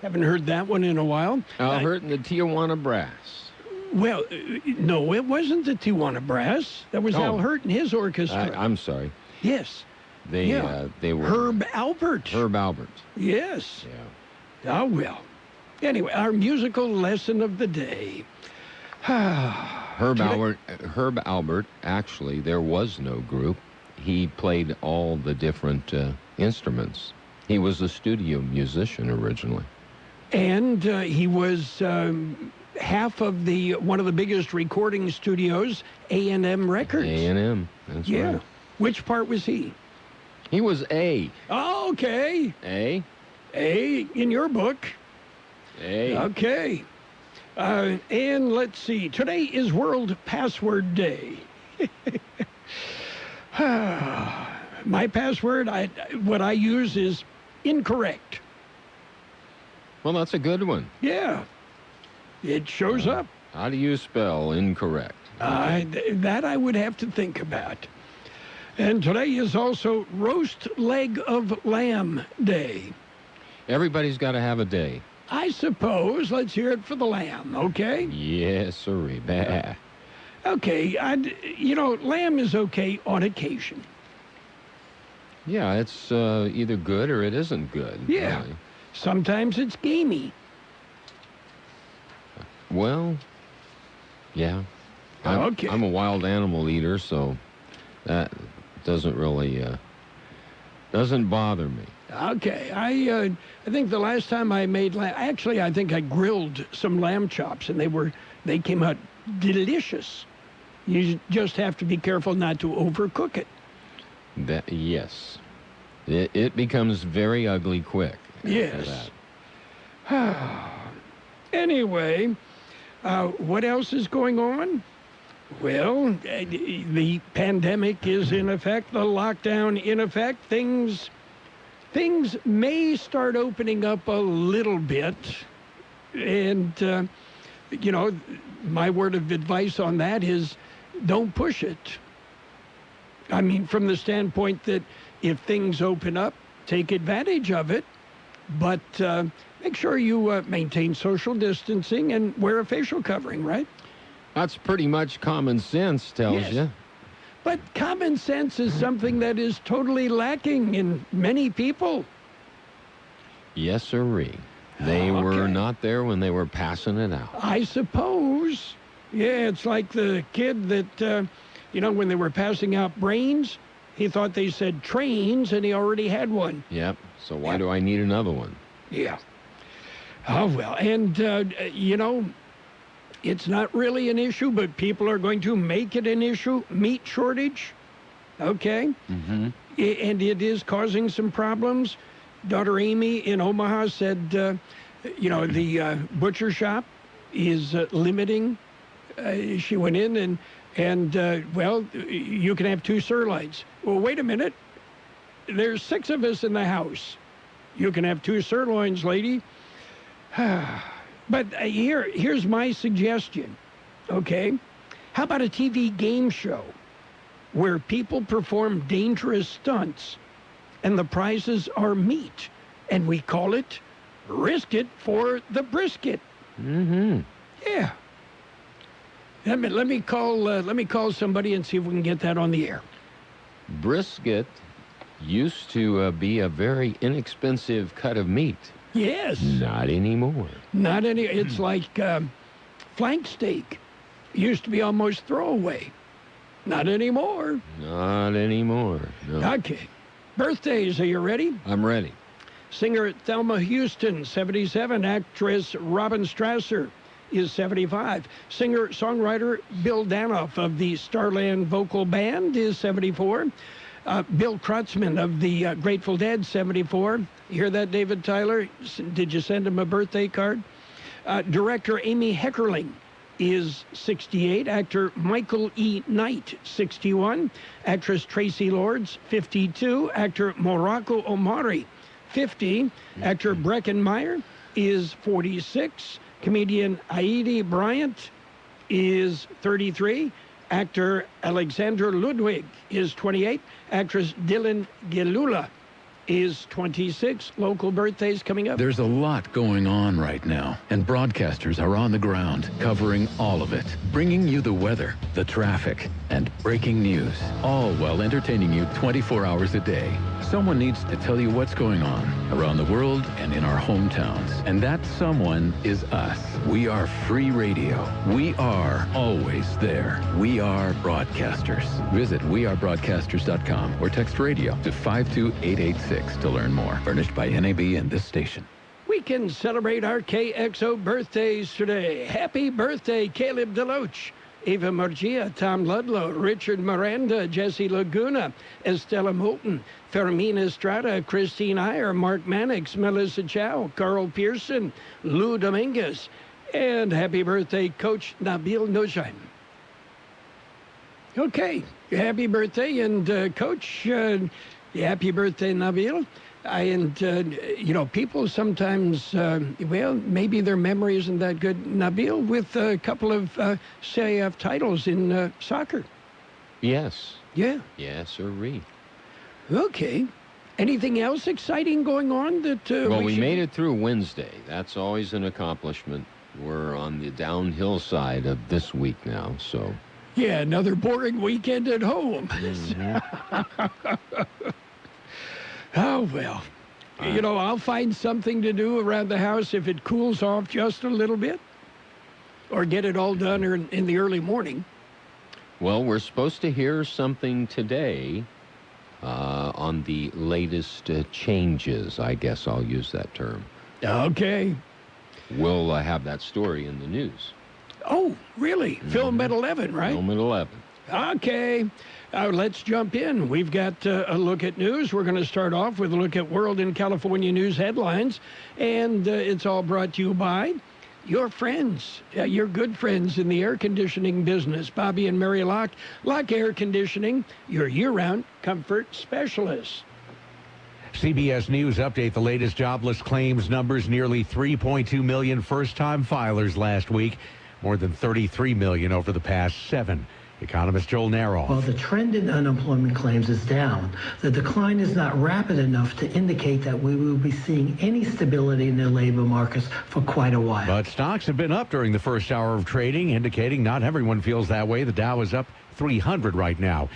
Haven't heard that one in a while. Al Hirt and the Tijuana Brass. Well, no, it wasn't the Tijuana Brass. That was Al Hirt and his orchestra. I'm sorry. Yes. They were... Herb Alpert. Herb Alpert. Yes. Yeah. Oh, well. Anyway, our musical lesson of the day. Herb Alpert, actually, there was no group. He played all the different instruments. He was a studio musician originally. And he was half of one of the biggest recording studios, A&M Records. A&M, that's right. Which part was he? He was A. Oh, okay. A in your book. A. Okay. And let's see. Today is World Password Day. My password, what I use is incorrect. Well, that's a good one. Yeah. It shows up. How do you spell incorrect? That I would have to think about. And today is also Roast Leg of Lamb Day. Everybody's got to have a day. I suppose. Let's hear it for the lamb, okay? Yes, sirree. Bah. Okay, lamb is okay on occasion. Yeah, it's either good or it isn't good. Yeah. Really. Sometimes it's gamey. Well, yeah. I'm a wild animal eater, so that doesn't really doesn't bother me. Okay, I think the last time I made lamb, actually I think I grilled some lamb chops, and they came out delicious. You just have to be careful not to overcook it. Yes, it becomes very ugly quick. Yes. Anyway, what else is going on? Well, the pandemic is in effect, the lockdown in effect. Things may start opening up a little bit. And, my word of advice on that is don't push it. I mean, from the standpoint that if things open up, take advantage of it. But make sure you maintain social distancing and wear a facial covering, right? That's pretty much common sense, tells you. But common sense is something that is totally lacking in many people. Yes, sirree. They were not there when they were passing it out. I suppose. Yeah, it's like the kid that, when they were passing out brains, he thought they said trains, and he already had one. Yep. So why do I need another one? Yeah. Oh, well, and, it's not really an issue, but people are going to make it an issue. Meat shortage, okay? Mm-hmm. And it is causing some problems. Daughter Amy in Omaha said, the butcher shop is limiting. She went in and you can have 2 sirloins. Well, wait a minute. There's 6 of us in the house. You can have 2 sirloins, lady. But here's my suggestion, okay? How about a TV game show where people perform dangerous stunts and the prizes are meat, and we call it Risk It for the Brisket? Mm-hmm. Yeah. Let me call somebody and see if we can get that on the air. Brisket used to be a very inexpensive cut of meat. Yes. Not anymore. Not any. It's like flank steak. Used to be almost throwaway. Not anymore. Not anymore. No. Okay. Birthdays, are you ready? I'm ready. Singer Thelma Houston, 77. Actress Robin Strasser is 75. Singer-songwriter Bill Danoff of the Starland Vocal Band is 74. Bill Kreutzmann of the Grateful Dead, 74. You hear that, David Tyler? Did you send him a birthday card? Director Amy Heckerling is 68. Actor Michael E. Knight, 61. Actress Tracy Lords, 52. Actor Morocco Omari, 50. Actor Brecken Meyer is 46. Comedian Heidi Bryant is 33. Actor Alexander Ludwig is 28. Actress Dylan Gelula is 26. Local birthdays coming up. There's a lot going on right now, and broadcasters are on the ground covering all of it, bringing you the weather, the traffic, and breaking news, all while entertaining you 24 hours a day. Someone needs to tell you what's going on around the world and in our hometowns, and that someone is us. We are free radio. We are always there. We are broadcasters. Visit wearebroadcasters.com or text radio to 52886 to learn more. Furnished by NAB and this station. We can celebrate our KXO birthdays today. Happy birthday, Caleb Deloach, Eva Murgia, Tom Ludlow, Richard Miranda, Jesse Laguna, Estella Moulton, Fermina Estrada, Christine Iyer, Mark Mannix, Melissa Chow, Carl Pearson, Lou Dominguez, and happy birthday, Coach Nabil Nojim. Okay, happy birthday, and Coach, happy birthday, Nabil. People sometimes, maybe their memory isn't that good. Nabil, with a couple of CIF titles in soccer. Yes. Yeah. Yes, sirree. Okay. Anything else exciting going on that we made it through Wednesday. That's always an accomplishment. We're on the downhill side of this week now, so. Yeah, another boring weekend at home. Oh, well, I'll find something to do around the house if it cools off just a little bit, or get it all done in the early morning. Well, we're supposed to hear something today on the latest changes. I guess I'll use that term. Okay. We'll have that story in the news. Oh, really? Film at 11, right? Film at 11. Okay. Let's jump in. We've got a look at news. We're going to start off with a look at World and California news headlines. And it's all brought to you by your friends, your good friends in the air conditioning business. Bobby and Mary Locke. Locke Air Conditioning, your year-round comfort specialist. CBS News update the latest jobless claims numbers. Nearly 3.2 million first-time filers last week. More than 33 million over the past 7. Economist Joel Narrow. While the trend in unemployment claims is down, the decline is not rapid enough to indicate that we will be seeing any stability in the labor markets for quite a while. But stocks have been up during the first hour of trading, indicating not everyone feels that way. The Dow is up 300 right now.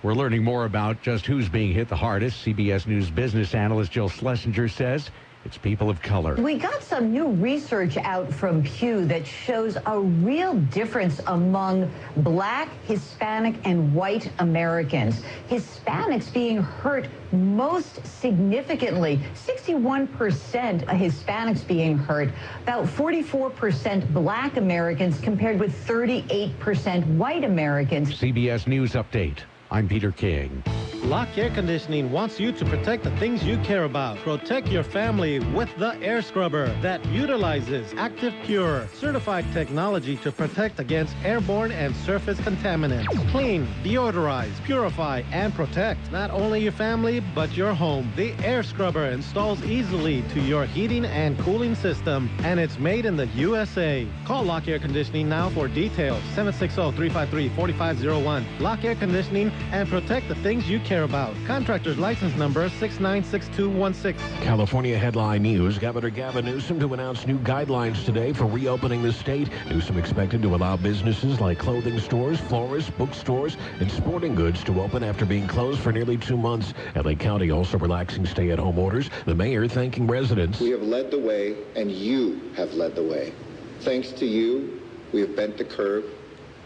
We're learning more about just who's being hit the hardest. CBS News business analyst Jill Schlesinger says it's people of color. We got some new research out from Pew that shows a real difference among Black, Hispanic, and white Americans. Hispanics being hurt most significantly. 61% Hispanics being hurt, about 44% Black Americans compared with 38% white Americans. CBS News update. I'm Peter King. Locke Air Conditioning wants you to protect the things you care about. Protect your family with the air scrubber that utilizes Active Pure, certified technology to protect against airborne and surface contaminants. Clean, deodorize, purify, and protect not only your family, but your home. The air scrubber installs easily to your heating and cooling system, and it's made in the USA. Call Locke Air Conditioning now for details. 760-353-4501. Locke Air Conditioning, and protect the things you care about. Contractor's license number 696216. California headline news. Governor Gavin Newsom to announce new guidelines today for reopening the state. Newsom expected to allow businesses like clothing stores, florists, bookstores, and sporting goods to open after being closed for nearly 2 months. LA County also relaxing stay-at-home orders. The mayor thanking residents. We have led the way, and you have led the way. Thanks to you, we have bent the curve.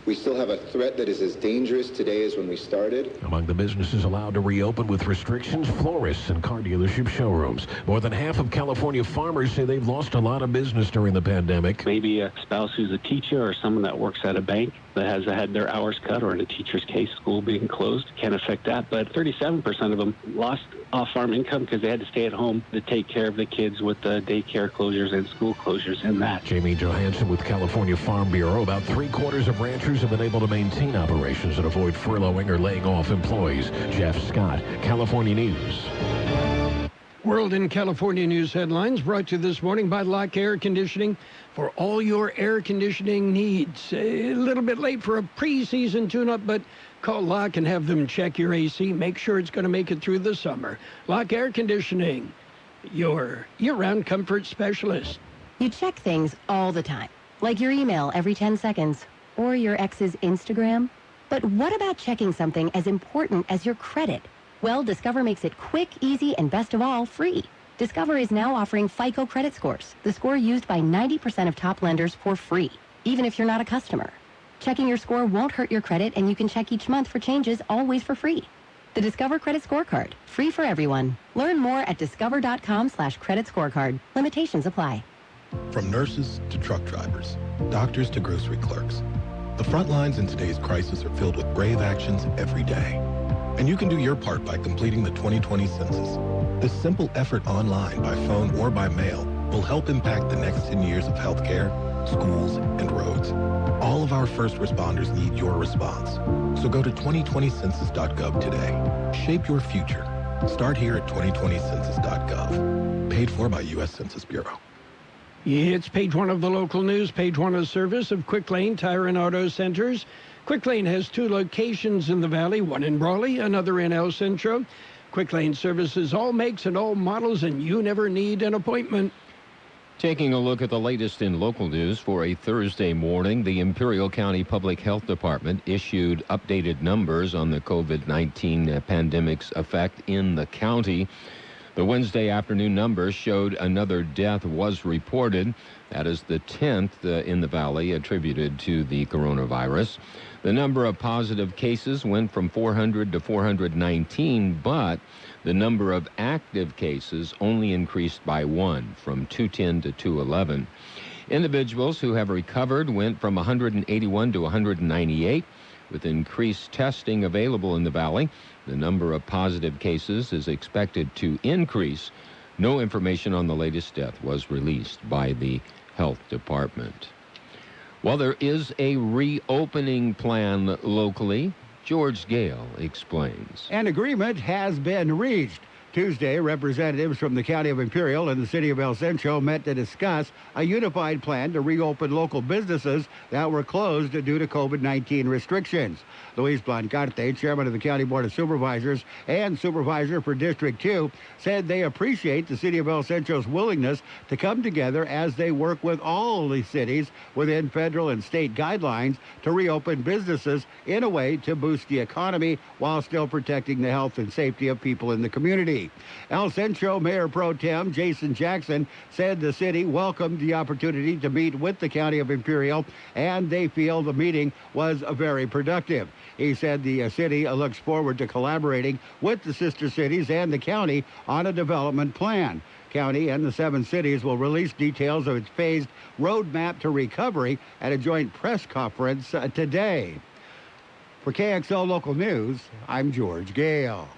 We still have a threat that is as dangerous today as when we started. Among the businesses allowed to reopen with restrictions, florists and car dealership showrooms. More than half of California farmers say they've lost a lot of business during the pandemic. Maybe a spouse who's a teacher or someone that works at a bank that has had their hours cut, or in a teacher's case, school being closed, can't affect that. But 37% of them lost off-farm income because they had to stay at home to take care of the kids with the daycare closures and school closures and that. Jamie Johansson with California Farm Bureau. About 3/4 of ranchers have been able to maintain operations and avoid furloughing or laying off employees. Jeff Scott, California News. World and California news headlines brought to you this morning by Locke Air Conditioning for all your air conditioning needs. A little bit late for a preseason tune-up, but Call Lock and have them check your AC. Make sure it's going to make it through the summer. Lock Air Conditioning, your year-round comfort specialist. You check things all the time, like your email every 10 seconds or your ex's Instagram. But what about checking something as important as your credit? Well, Discover makes it quick, easy, and best of all, free. Discover is now offering FICO credit scores, the score used by 90% of top lenders, for free, even if you're not a customer. Checking your score won't hurt your credit, and you can check each month for changes, always for free. The Discover Credit Scorecard, free for everyone. Learn more at discover.com/credit scorecard. Limitations apply. From nurses to truck drivers, doctors to grocery clerks, the front lines in today's crisis are filled with brave actions every day. And you can do your part by completing the 2020 census. This simple effort online, by phone, or by mail will help impact the next 10 years of healthcare, schools, and roads. All of our first responders need your response. So go to 2020census.gov today. Shape your future. Start here at 2020census.gov. Paid for by U.S. Census Bureau. It's page one of the local news, page one of service of Quick Lane Tire and Auto Centers. Quick Lane has 2 locations in the valley, one in Brawley, another in El Centro. Quick Lane services all makes and all models, and you never need an appointment. Taking a look at the latest in local news for a Thursday morning, the Imperial County Public Health Department issued updated numbers on the COVID-19 pandemic's effect in the county. The Wednesday afternoon numbers showed another death was reported. That is the 10th in the valley attributed to the coronavirus. The number of positive cases went from 400 to 419, but the number of active cases only increased by 1, from 210 to 211. Individuals who have recovered went from 181 to 198. With increased testing available in the valley, the number of positive cases is expected to increase. No information on the latest death was released by the health department. Well, there is a reopening plan locally. George Gale explains. An agreement has been reached. Tuesday, representatives from the County of Imperial and the City of El Centro met to discuss a unified plan to reopen local businesses that were closed due to COVID-19 restrictions. Luis Blancarte, chairman of the County Board of Supervisors and supervisor for District 2, said they appreciate the City of El Centro's willingness to come together as they work with all the cities within federal and state guidelines to reopen businesses in a way to boost the economy while still protecting the health and safety of people in the community. El Centro Mayor Pro Tem Jason Jackson said the city welcomed the opportunity to meet with the County of Imperial, and they feel the meeting was very productive. He said the city looks forward to collaborating with the sister cities and the county on a development plan. County and the 7 cities will release details of its phased roadmap to recovery at a joint press conference today. For KXO Local News, I'm George Gale.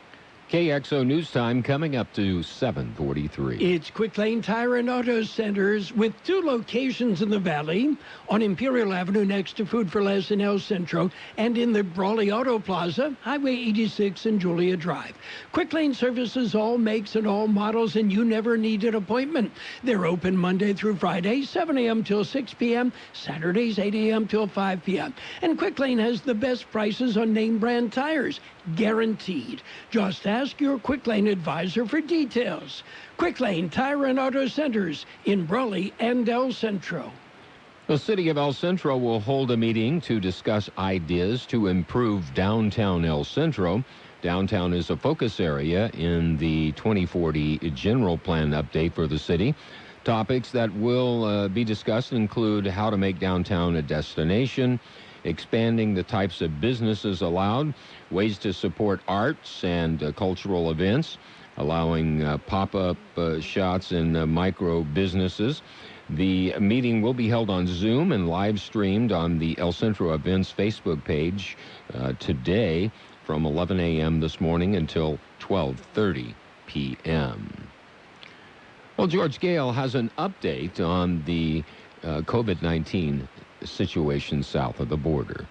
KXO News Time coming up to 7:43. It's Quick Lane Tire and Auto Centers with 2 locations in the valley, on Imperial Avenue next to Food for Less in El Centro, and in the Brawley Auto Plaza, Highway 86 and Julia Drive. Quick Lane services all makes and all models, and you never need an appointment. They're open Monday through Friday, 7 a.m. till 6 p.m., Saturdays 8 a.m. till 5 p.m. And Quick Lane has the best prices on name brand tires, guaranteed. Just ask your Quick Lane advisor for details. Quick Lane Tire and Auto Centers in Brawley and El Centro. The City of El Centro will hold a meeting to discuss ideas to improve downtown El Centro. Downtown is a focus area in the 2040 General Plan update for the city. Topics that will be discussed include how to make downtown a destination, expanding the types of businesses allowed, ways to support arts and cultural events, allowing pop-up shots and micro businesses. The meeting will be held on Zoom and live streamed on the El Centro Events Facebook page today from 11 a.m. this morning until 12:30 p.m. Well, George Gale has an update on the COVID-19 situation south of the border.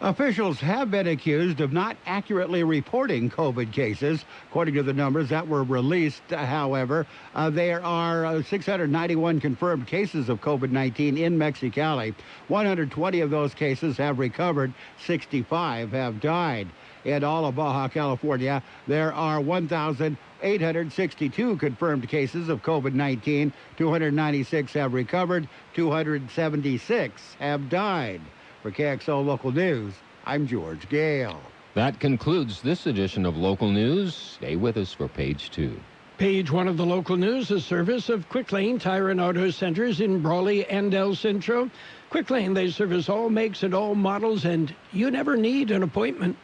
Officials have been accused of not accurately reporting COVID cases. According to the numbers that were released, however, there are 691 confirmed cases of COVID-19 in Mexicali. 120 of those cases have recovered. 65 have died. In all of Baja California, there are 1,862 confirmed cases of COVID-19. 296 have recovered. 276 have died. For KXO Local News, I'm George Gale. That concludes this edition of Local News. Stay with us for Page 2. Page 1 of the Local News, a service of Quick Lane Tire and Auto Centers in Brawley and El Centro. Quick Lane, they service all makes and all models, and you never need an appointment.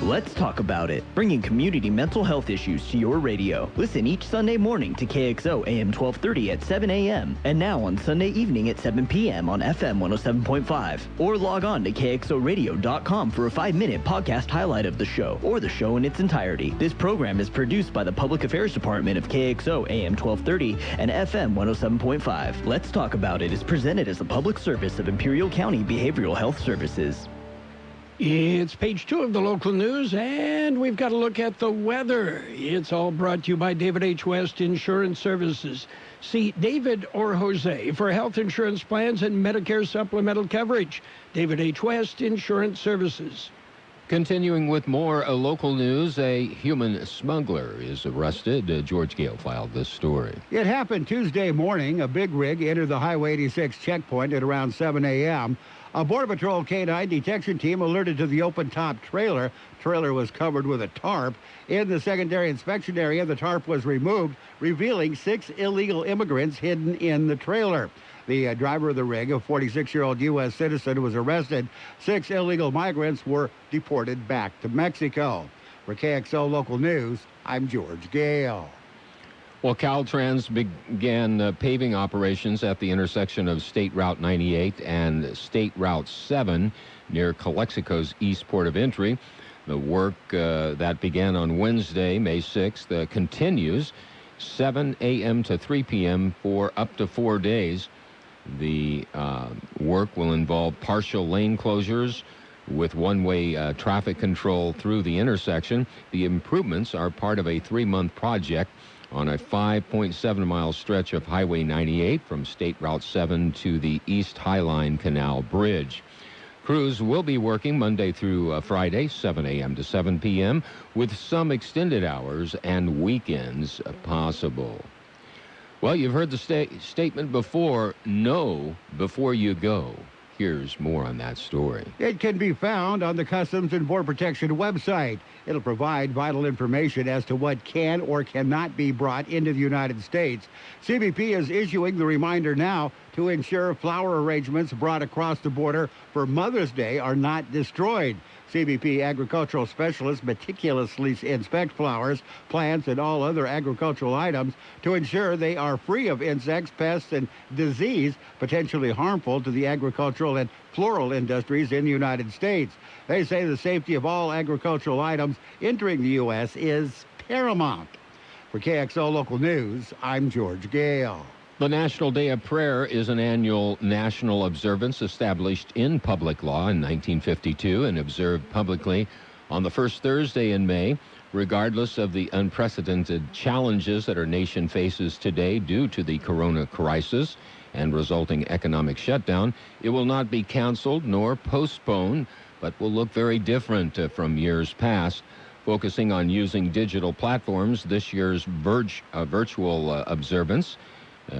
Let's talk about it. Bringing community mental health issues to your radio. Listen each Sunday morning to KXO AM 1230 at 7 a.m. and now on Sunday evening at 7 p.m. on FM 107.5. Or log on to KXORadio.com for a 5-minute podcast highlight of the show or the show in its entirety. This program is produced by the Public Affairs Department of KXO AM 1230 and FM 107.5. Let's Talk About It is presented as a public service of Imperial County Behavioral Health Services. It's Page 2 of the Local News, and we've got to look at the weather. It's all brought to you by David H. West Insurance Services. See David or Jose for health insurance plans and Medicare supplemental coverage. David H. West Insurance Services. Continuing with more local news, a human smuggler is arrested. George Gale filed this story. It happened Tuesday morning. A big rig entered the Highway 86 checkpoint at around 7 a.m. A Border Patrol K-9 detection team alerted to the open-top trailer. Trailer was covered with a tarp. In the secondary inspection area, the tarp was removed, revealing 6 illegal immigrants hidden in the trailer. The driver of the rig, a 46-year-old U.S. citizen, was arrested. 6 illegal migrants were deported back to Mexico. For KXO Local News, I'm George Gale. Well, Caltrans began paving operations at the intersection of State Route 98 and State Route 7 near Calexico's east port of entry. The work that began on Wednesday, May 6th, continues 7 a.m. to 3 p.m. for up to 4 days. The work will involve partial lane closures with one-way traffic control through the intersection. The improvements are part of a 3-month project on a 5.7-mile stretch of Highway 98 from State Route 7 to the East Highline Canal Bridge. Crews will be working Monday through Friday, 7 a.m. to 7 p.m., with some extended hours and weekends possible. Well, you've heard the statement before, know before you go. Here's more on that story. It can be found on the Customs and Border Protection website. It'll provide vital information as to what can or cannot be brought into the United States. CBP is issuing the reminder now to ensure flower arrangements brought across the border for Mother's Day are not destroyed. CBP agricultural specialists meticulously inspect flowers, plants, and all other agricultural items to ensure they are free of insects, pests, and disease potentially harmful to the agricultural and floral industries in the United States. They say the safety of all agricultural items entering the U.S. is paramount. For KXO Local News, I'm George Gale. The National Day of Prayer is an annual national observance established in public law in 1952 and observed publicly on the first Thursday in May. Regardless of the unprecedented challenges that our nation faces today due to the corona crisis and resulting economic shutdown, it will not be canceled nor postponed, but will look very different from years past. Focusing on using digital platforms, this year's virtual observance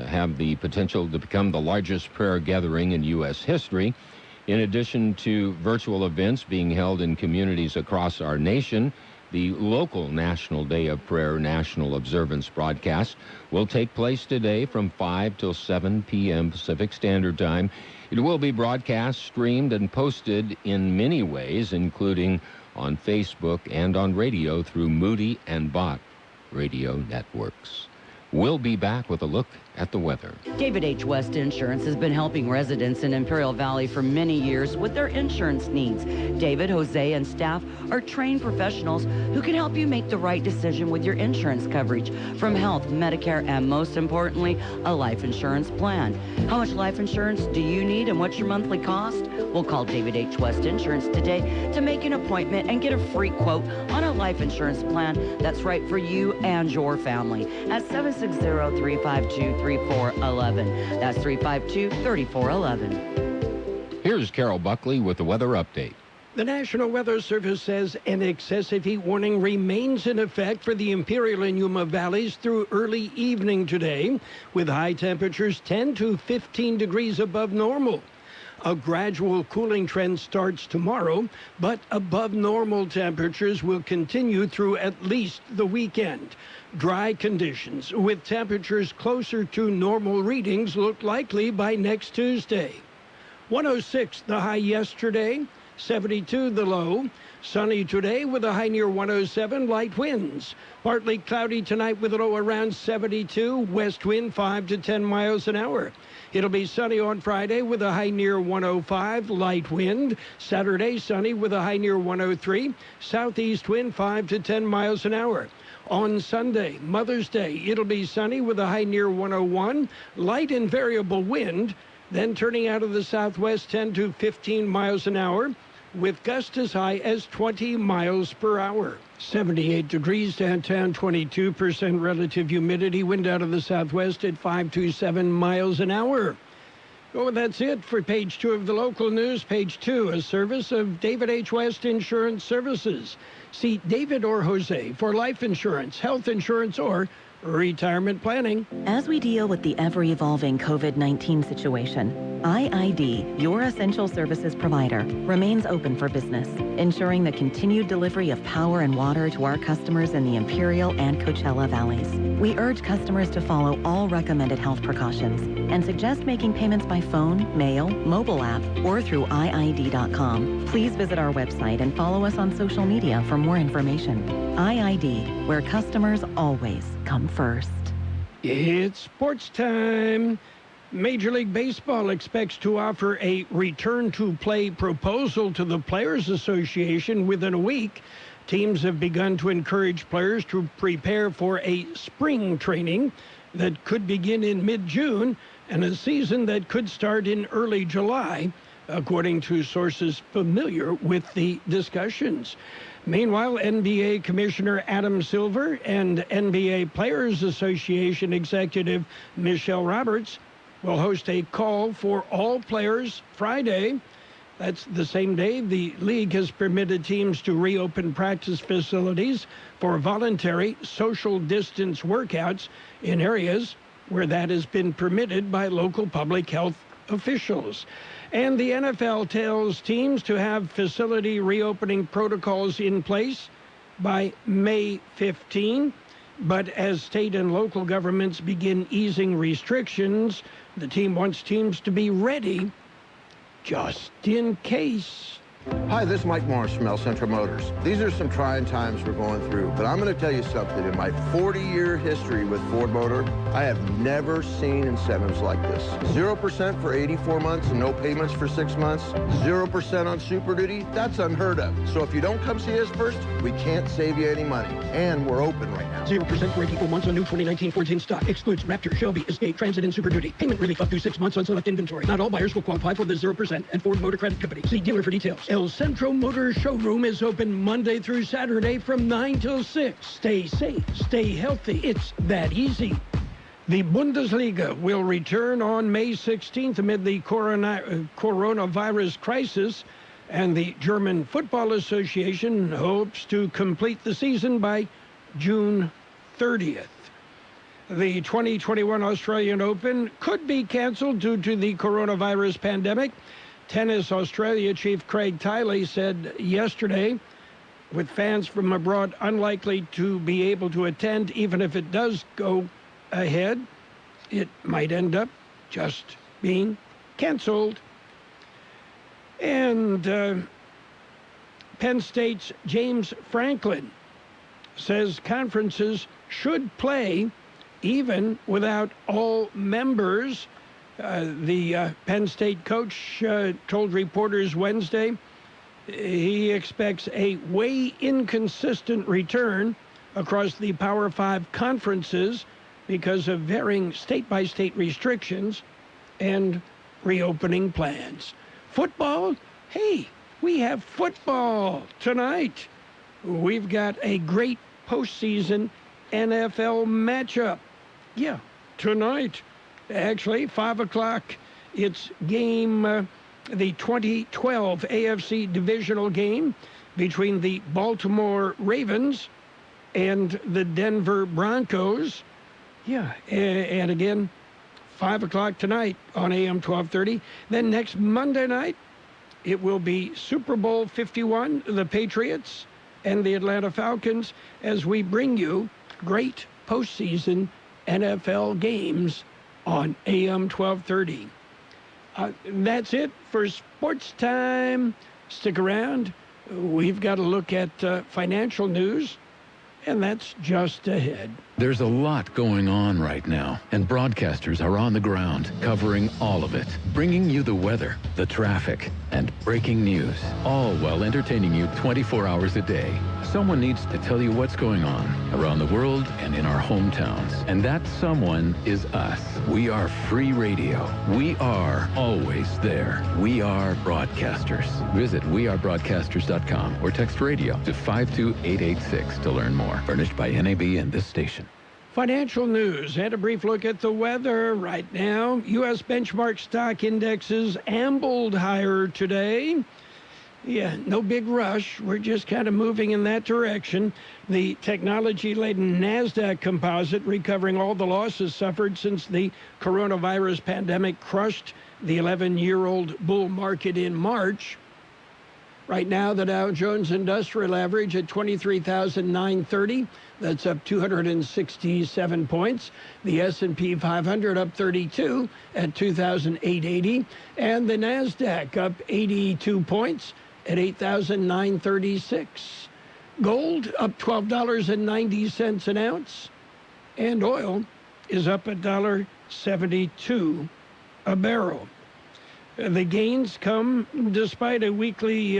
have the potential to become the largest prayer gathering in U.S. history. In addition to virtual events being held in communities across our nation, the local National Day of Prayer National Observance broadcast will take place today from 5 till 7 p.m. Pacific Standard Time. It will be broadcast, streamed, and posted in many ways, including on Facebook and on radio through Moody and Bot radio networks. We'll be back with a look at the weather. David H. West Insurance has been helping residents in Imperial Valley for many years with their insurance needs. David, Jose, and staff are trained professionals who can help you make the right decision with your insurance coverage, from health, Medicare, and most importantly, a life insurance plan. How much life insurance do you need and what's your monthly cost? We'll call David H. West Insurance today to make an appointment and get a free quote on a life insurance plan that's right for you and your family at 760-352-3411. That's 352-3411. Here's Carroll Buckley with the weather update. The National Weather Service says an excessive heat warning remains in effect for the Imperial and Yuma valleys through early evening today, with high temperatures 10 to 15 degrees above normal. A gradual cooling trend starts tomorrow, but above normal temperatures will continue through at least the weekend. Dry conditions with temperatures closer to normal readings look likely by next Tuesday. 106 the high yesterday, 72 the low. Sunny today with a high near 107, light winds. Partly cloudy tonight with a low around 72, west wind 5 to 10 miles an hour. It'll be sunny on Friday with a high near 105, light wind. Saturday, sunny with a high near 103, southeast wind 5 to 10 miles an hour. On Sunday, Mother's Day, it'll be sunny with a high near 101, light and variable wind, then turning out of the southwest 10 to 15 miles an hour, with gusts as high as 20 miles per hour. 78 degrees downtown, 22% relative humidity, wind out of the southwest at 5 to 7 miles an hour. Well, that's it for page 2 of the local news. Page 2, a service of David H. West Insurance Services. See David or Jose for life insurance, health insurance, or retirement planning. As we deal with the ever-evolving COVID-19 situation, IID, your essential services provider, remains open for business, ensuring the continued delivery of power and water to our customers in the Imperial and Coachella valleys. We urge customers to follow all recommended health precautions and suggest making payments by phone, mail, mobile app, or through IID.com. Please visit our website and follow us on social media for more information. IID, where customers always come first. It's sports time. Major League Baseball expects to offer a return-to-play proposal to the Players Association within a week. Teams have begun to encourage players to prepare for a spring training that could begin in mid-June and a season that could start in early July, according to sources familiar with the discussions. Meanwhile, NBA Commissioner Adam Silver and NBA Players Association Executive Michelle Roberts will host a call for all players Friday. That's the same day the league has permitted teams to reopen practice facilities for voluntary social distance workouts in areas where that has been permitted by local public health officials. And the NFL tells teams to have facility reopening protocols in place by May 15. But as state and local governments begin easing restrictions, the team wants teams to be ready just in case. Hi, this is Mike Morris from El Centro Motors. These are some trying times we're going through, but I'm going to tell you something. In my 40-year history with Ford Motor, I have never seen incentives like this. 0% for 84 months and no payments for 6 months. 0% on Super Duty. That's unheard of. So if you don't come see us first, we can't save you any money. And we're open right now. 0% for 84 months on new 2019 Fords in stock. Excludes Raptor, Shelby, Escape, Transit, and Super Duty. Payment relief up to 6 months on select inventory. Not all buyers will qualify for the 0% and Ford Motor Credit Company. See dealer for details. El Centro Motor Showroom is open Monday through Saturday from 9 till 6. Stay safe, stay healthy. It's that easy. The Bundesliga will return on May 16th amid the coronavirus crisis, and the German Football Association hopes to complete the season by June 30th. The 2021 Australian Open could be canceled due to the coronavirus pandemic. Tennis Australia chief Craig Tiley said yesterday, with fans from abroad unlikely to be able to attend, even if it does go ahead, it might end up just being canceled. And Penn State's James Franklin says conferences should play even without all members. The Penn State coach told reporters Wednesday he expects a way inconsistent return across the Power 5 conferences because of varying state-by-state restrictions and reopening plans. Football? Hey, we have football tonight. We've got a great postseason NFL matchup. Yeah, tonight. Actually, 5 o'clock, it's game, the 2012 AFC divisional game between the Baltimore Ravens and the Denver Broncos. Yeah, and again, 5 o'clock tonight on AM 1230. Then next Monday night, it will be Super Bowl 51, the Patriots and the Atlanta Falcons, as we bring you great postseason NFL games on AM 1230. That's it for sports time. Stick around. We've got to look at financial news, and that's just ahead. There's a lot going on right now, and broadcasters are on the ground covering all of it, bringing you the weather, the traffic, and breaking news, all while entertaining you 24 hours a day. Someone needs to tell you what's going on around the world and in our hometowns, and that someone is us. We are free radio. We are always there. We are broadcasters. Visit wearebroadcasters.com or text radio to 52886 to learn more. Furnished by NAB and this station. Financial news. Had a brief look at the weather right now. U.S. benchmark stock indexes ambled higher today. Yeah, no big rush. We're just kind of moving in that direction. The technology-laden NASDAQ composite recovering all the losses suffered since the coronavirus pandemic crushed the 11-year-old bull market in March. Right now, the Dow Jones Industrial Average at 23,930. That's up 267 points. The S&P 500 up 32 at 2,880. And the NASDAQ up 82 points at 8,936. Gold up $12.90 an ounce. And oil is up $1.72 a barrel. The gains come despite a weekly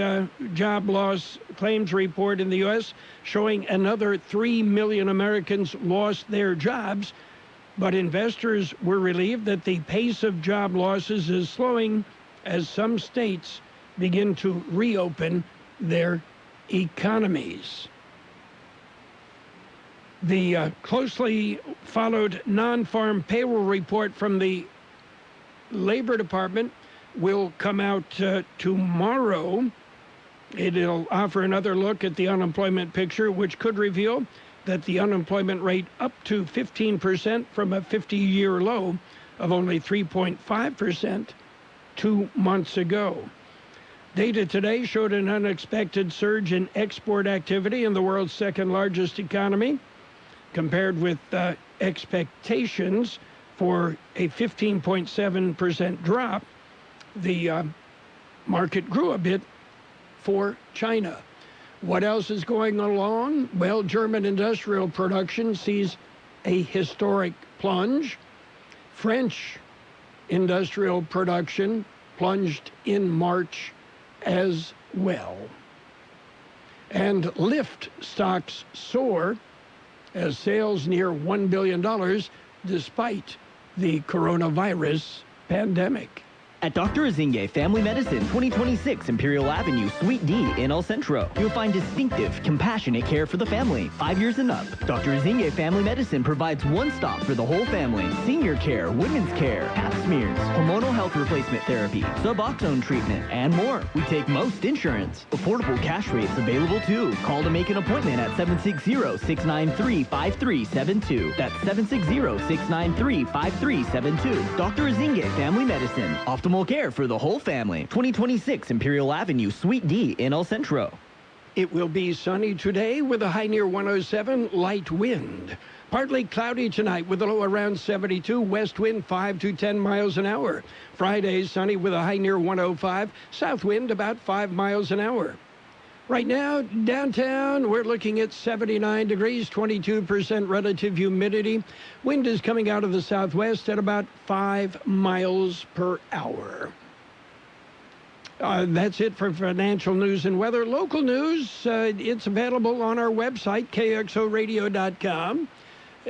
job loss claims report in the U.S. showing another 3 million Americans lost their jobs. But investors were relieved that the pace of job losses is slowing as some states begin to reopen their economies. The closely followed non-farm payroll report from the Labor Department will come out tomorrow. It'll offer another look at the unemployment picture, which could reveal that the unemployment rate up to 15% from a 50-year low of only 3.5% 2 months ago. Data today showed an unexpected surge in export activity in the world's second largest economy, compared with expectations for a 15.7% drop. The market grew a bit for China. What else is going along? Well, German industrial production sees a historic plunge. French industrial production plunged in March as well. And Lyft stocks soar as sales near $1 billion despite the coronavirus pandemic. At Dr. Azinge Family Medicine, 2026 Imperial Avenue, Suite D in El Centro. You'll find distinctive, compassionate care for the family, 5 years and up. Dr. Azinge Family Medicine provides one stop for the whole family. Senior care, women's care, pap smears, hormonal health replacement therapy, Suboxone treatment, and more. We take most insurance. Affordable cash rates available too. Call to make an appointment at 760-693-5372. That's 760-693-5372. Dr. Azinge Family Medicine. Optimal care for the whole family. 2026 Imperial Avenue, Suite D in El Centro. It will be sunny today with a high near 107, light wind. Partly cloudy tonight with a low around 72, west wind 5 to 10 miles an hour. Friday, sunny with a high near 105, south wind about 5 miles an hour. Right now, downtown, we're looking at 79 degrees, 22% relative humidity. Wind is coming out of the southwest at about 5 miles per hour. That's it for financial news and weather. Local news, it's available on our website, kxoradio.com.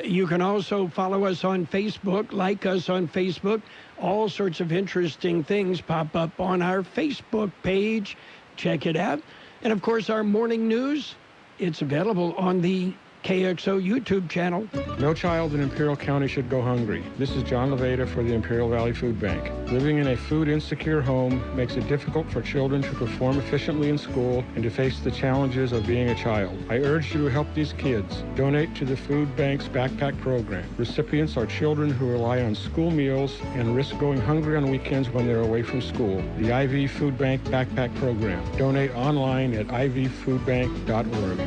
You can also follow us on Facebook, like us on Facebook. All sorts of interesting things pop up on our Facebook page. Check it out. And, of course, our morning news, it's available on the KXO YouTube channel. No child in Imperial County should go hungry. This is John Levada for the Imperial Valley Food Bank. Living in a food-insecure home makes it difficult for children to perform efficiently in school and to face the challenges of being a child. I urge you to help these kids. Donate to the Food Bank's Backpack Program. Recipients are children who rely on school meals and risk going hungry on weekends when they're away from school. The IV Food Bank Backpack Program. Donate online at ivfoodbank.org.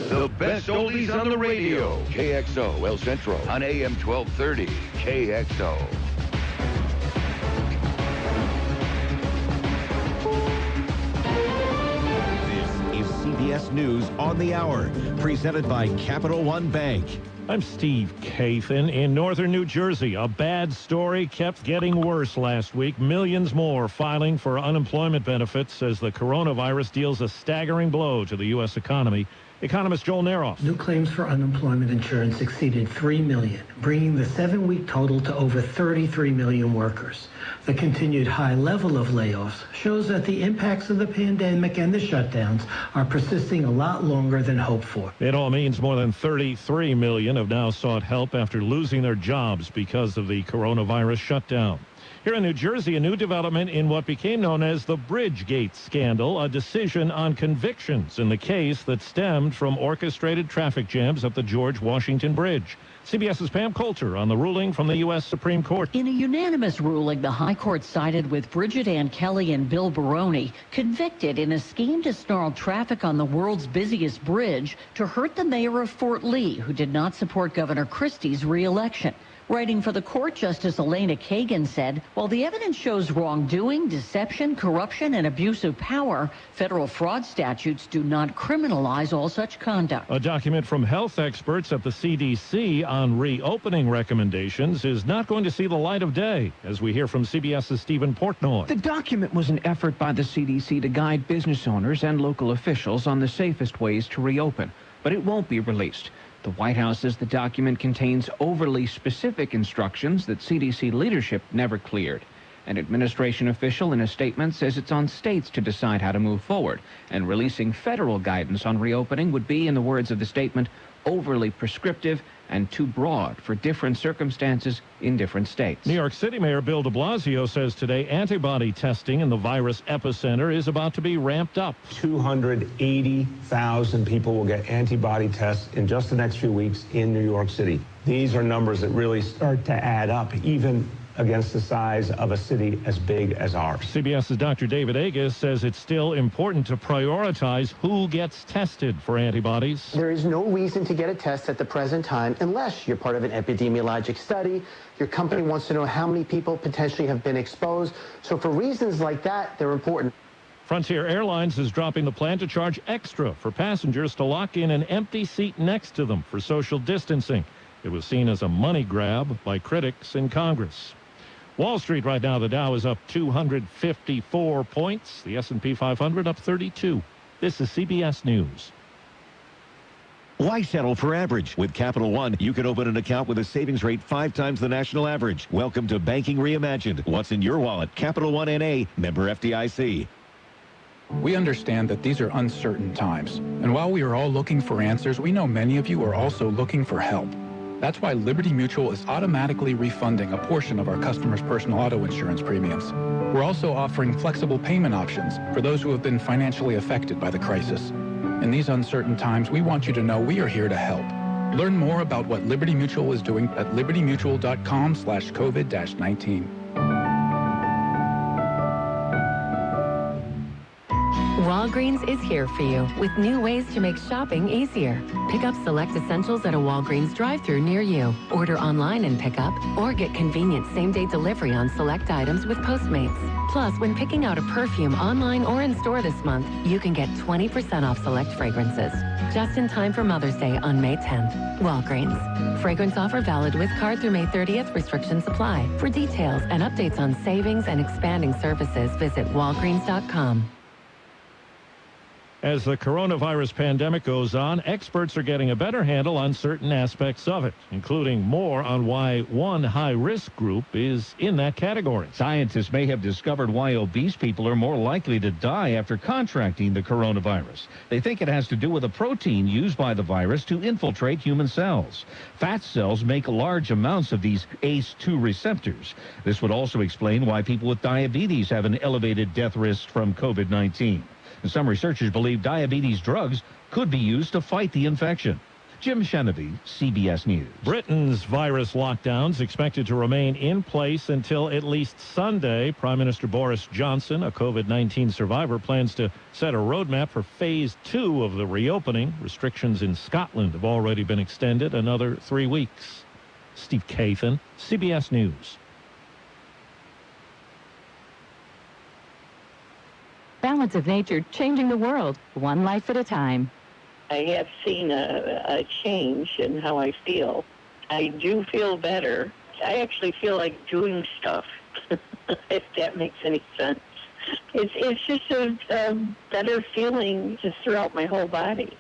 The best oldies on the radio. KXO El Centro on AM 1230. KXO. This is CBS News on the Hour, presented by Capital One Bank. I'm Steve Kathan. In northern New Jersey, a bad story kept getting worse last week. Millions more filing for unemployment benefits as the coronavirus deals a staggering blow to the U.S. economy. Economist Joel Neroff. New claims for unemployment insurance exceeded 3 million, bringing the 7-week total to over 33 million workers. The continued high level of layoffs shows that the impacts of the pandemic and the shutdowns are persisting a lot longer than hoped for. It all means more than 33 million have now sought help after losing their jobs because of the coronavirus shutdown. Here in New Jersey, a new development in what became known as the Bridgegate scandal, a decision on convictions in the case that stemmed from orchestrated traffic jams at the George Washington Bridge. CBS's Pam Coulter on the ruling from the U.S. Supreme Court. In a unanimous ruling, the High Court sided with Bridget Ann Kelly and Bill Baroni, convicted in a scheme to snarl traffic on the world's busiest bridge to hurt the mayor of Fort Lee, who did not support Governor Christie's re-election. Writing for the court, Justice Elena Kagan said, while the evidence shows wrongdoing, deception, corruption, and abuse of power, federal fraud statutes do not criminalize all such conduct. A document from health experts at the CDC on reopening recommendations is not going to see the light of day, as we hear from CBS's Stephen Portnoy. The document was an effort by the CDC to guide business owners and local officials on the safest ways to reopen, but it won't be released. The White House says the document contains overly specific instructions that CDC leadership never cleared. An administration official in a statement says it's on states to decide how to move forward, and releasing federal guidance on reopening would be, in the words of the statement, overly prescriptive and too broad for different circumstances in different states. New York City Mayor Bill de Blasio says today antibody testing in the virus epicenter is about to be ramped up. 280,000 people will get antibody tests in just the next few weeks in New York City. These are numbers that really start to add up, even against the size of a city as big as ours. CBS's Dr. David Agus says it's still important to prioritize who gets tested for antibodies. There is no reason to get a test at the present time unless you're part of an epidemiologic study. Your company wants to know how many people potentially have been exposed. So for reasons like that, they're important. Frontier Airlines is dropping the plan to charge extra for passengers to lock in an empty seat next to them for social distancing. It was seen as a money grab by critics in Congress. Wall Street right now, the Dow is up 254 points. The S&P 500 up 32. This is CBS News. Why settle for average? With Capital One, you can open an account with a savings rate 5 times the national average. Welcome to Banking Reimagined. What's in your wallet? Capital One N.A., member FDIC. We understand that these are uncertain times. And while we are all looking for answers, we know many of you are also looking for help. That's why Liberty Mutual is automatically refunding a portion of our customers' personal auto insurance premiums. We're also offering flexible payment options for those who have been financially affected by the crisis. In these uncertain times, we want you to know we are here to help. Learn more about what Liberty Mutual is doing at libertymutual.com/COVID-19. Walgreens is here for you with new ways to make shopping easier. Pick up select essentials at a Walgreens drive-thru near you. Order online and pick up, or get convenient same-day delivery on select items with Postmates. Plus, when picking out a perfume online or in store this month, you can get 20% off select fragrances. Just in time for Mother's Day on May 10th. Walgreens. Fragrance offer valid with card through May 30th. Restrictions apply. For details and updates on savings and expanding services, visit walgreens.com. As the coronavirus pandemic goes on, experts are getting a better handle on certain aspects of it, including more on why one high-risk group is in that category. Scientists may have discovered why obese people are more likely to die after contracting the coronavirus. They think it has to do with a protein used by the virus to infiltrate human cells. Fat cells make large amounts of these ACE2 receptors. This would also explain why people with diabetes have an elevated death risk from COVID-19. Some researchers believe diabetes drugs could be used to fight the infection. Jim Shenevy, CBS News. Britain's virus lockdowns expected to remain in place until at least Sunday. Prime Minister Boris Johnson, a COVID-19 survivor, plans to set a roadmap for phase 2 of the reopening. Restrictions in Scotland have already been extended another 3 weeks. Steve Cathan, CBS News. Balance of Nature, changing the world, one life at a time. I have seen a change in how I feel. I do feel better. I actually feel like doing stuff, if that makes any sense. It's just a better feeling just throughout my whole body.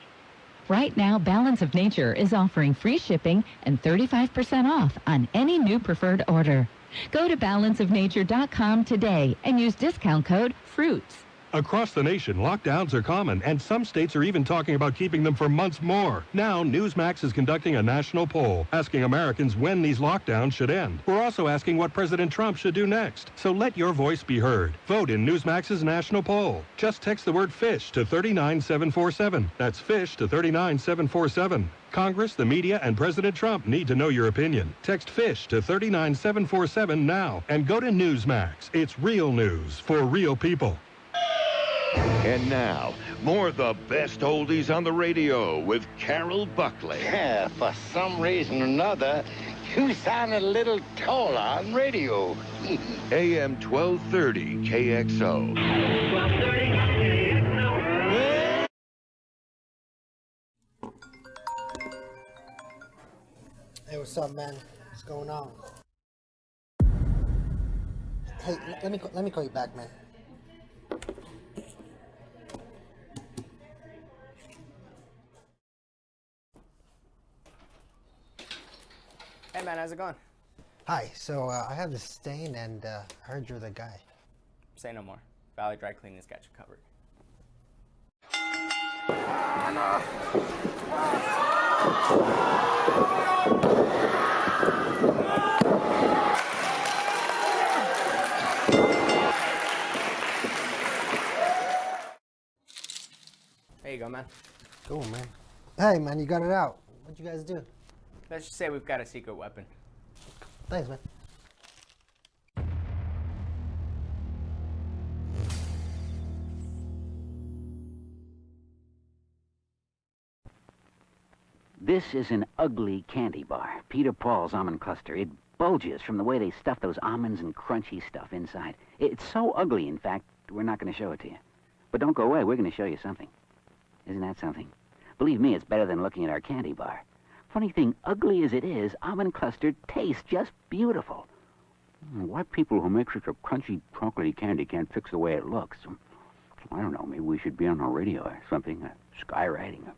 Right now, Balance of Nature is offering free shipping and 35% off on any new preferred order. Go to balanceofnature.com today and use discount code FRUITS. Across the nation, lockdowns are common, and some states are even talking about keeping them for months more. Now, Newsmax is conducting a national poll, asking Americans when these lockdowns should end. We're also asking what President Trump should do next. So let your voice be heard. Vote in Newsmax's national poll. Just text the word FISH to 39747. That's FISH to 39747. Congress, the media, and President Trump need to know your opinion. Text FISH to 39747 now, and go to Newsmax. It's real news for real people. And now, more of the best oldies on the radio with Carroll Buckley. Yeah, for some reason or another, you sound a little taller on radio. AM 1230 KXO. 1230 KXO. Hey, what's up, man? What's going on? Hey, let me call you back, man. Hey man, how's it going? Hi, so I have this stain and I heard you're the guy. Say no more. Valley Dry Cleaning's got you covered. There you go, man. Cool, man. Hey, man, you got it out. What'd you guys do? Let's just say we've got a secret weapon. Thanks, man. This is an ugly candy bar, Peter Paul's almond cluster. It bulges from the way they stuff those almonds and crunchy stuff inside. It's so ugly, in fact, we're not going to show it to you. But don't go away, we're going to show you something. Isn't that something? Believe me, it's better than looking at our candy bar. Funny thing, ugly as it is, almond cluster tastes just beautiful. Why people who make such a crunchy, chocolatey candy can't fix the way it looks? I don't know, maybe we should be on the radio or something, skywriting.